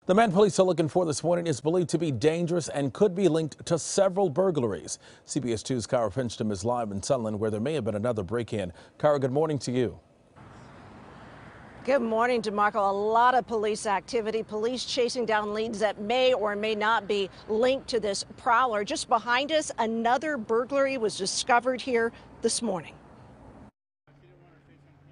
The man police are looking for this morning is believed to be dangerous and could be linked to several burglaries. CBS 2's Kara Finnstrom is live in Sunland, where there may have been another break-in. Kara, good morning to you. Good morning, DeMarco. A lot of police activity, police chasing down leads that may or may not be linked to this prowler. Just behind us, another burglary was discovered here this morning.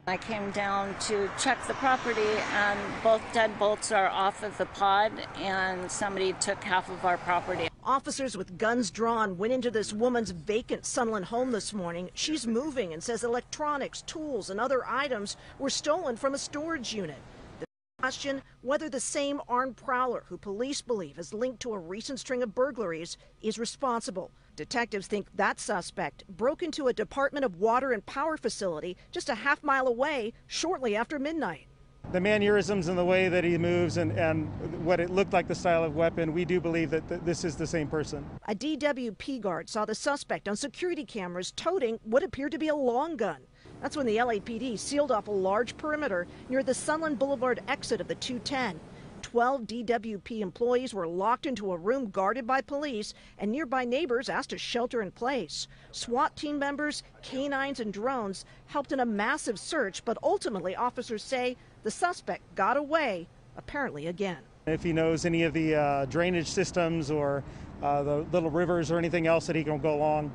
I came down to check the property and both deadbolts are off of the pod and somebody took half of our property. Officers with guns drawn went into this woman's vacant Sunland home this morning. She's moving and says electronics, tools, and other items were stolen from a storage unit. The question, whether the same armed prowler who police believe is linked to a recent string of burglaries is responsible. Detectives think that suspect broke into a Department of Water and Power facility just a half-mile away shortly after midnight. The mannerisms and the way that he moves and what it looked like the style of weapon, we do believe that this is the same person. A DWP guard saw the suspect on security cameras toting what appeared to be a long gun. That's when the LAPD sealed off a large perimeter near the Sunland Boulevard exit of the 210. 12 DWP employees were locked into a room guarded by police, and nearby neighbors asked to shelter in place. SWAT team members, canines, and drones helped in a massive search, but ultimately officers say the suspect got away, apparently again. If he knows any of the drainage systems or the little rivers or anything else that he can go along,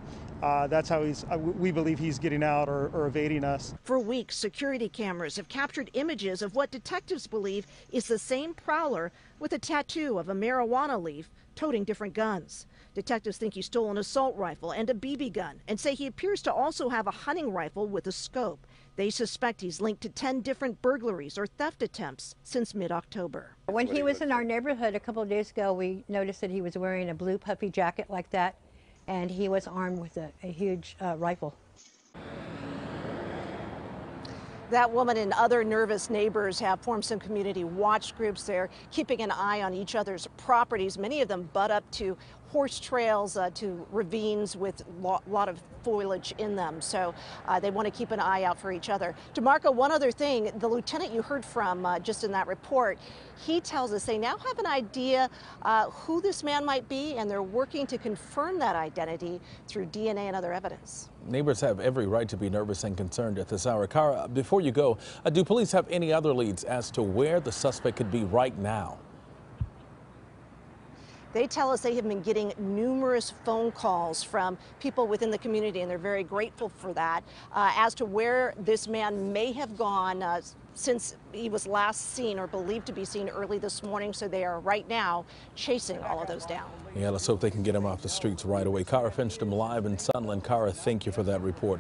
that's how we believe he's getting out or evading us. For weeks, security cameras have captured images of what detectives believe is the same prowler with a tattoo of a marijuana leaf toting different guns. Detectives think he stole an assault rifle and a BB gun and say he appears to also have a hunting rifle with a scope. They suspect he's linked to 10 different burglaries or theft attempts since mid-October. When he was in our neighborhood a couple of days ago, we noticed that he was wearing a blue puffy jacket like that, and he was armed with a huge rifle. That woman and other nervous neighbors have formed some community watch groups there, keeping an eye on each other's properties. Many of them butt up to horse trails, to ravines with a lot of foliage in them. So they want to keep an eye out for each other. DeMarco, one other thing, the lieutenant you heard from just in that report, he tells us they now have an idea who this man might be, and they're working to confirm that identity through DNA and other evidence. Neighbors have every right to be nervous and concerned at this hour. Kara, before you go, do police have any other leads as to where the suspect could be right now? They tell us they have been getting numerous phone calls from people within the community, and they're very grateful for that, as to where this man may have gone since he was last seen or believed to be seen early this morning. So they are right now chasing all of those down. Yeah, let's hope they can get him off the streets right away. Kara Finnstrom live in Sunland. Kara, thank you for that report.